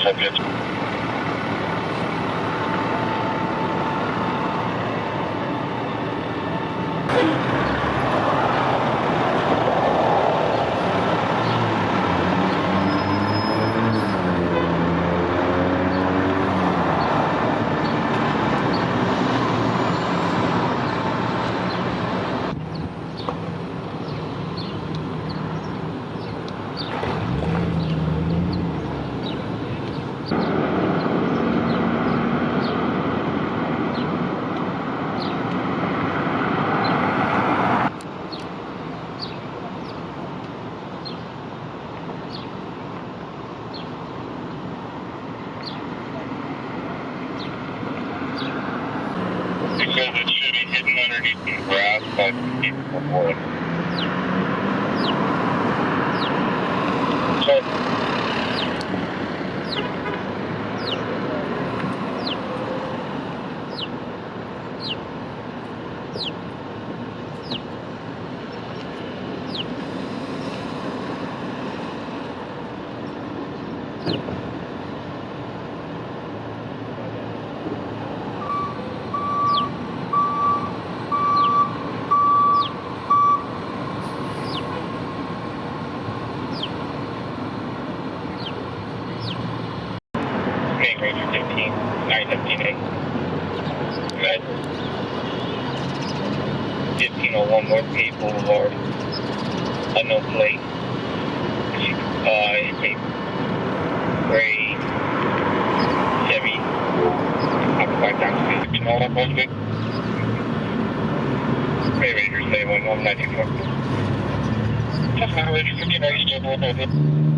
subject. Because it should be hidden underneath some grass, but keep it before it. So, Main Ranger 15, 915A. Med 1501 North Gate Boulevard. Unknown plate. A gray Chevy. Occupied times 15 all up on good. Main Ranger 711 924. Just now, Ranger 15, are you still going over?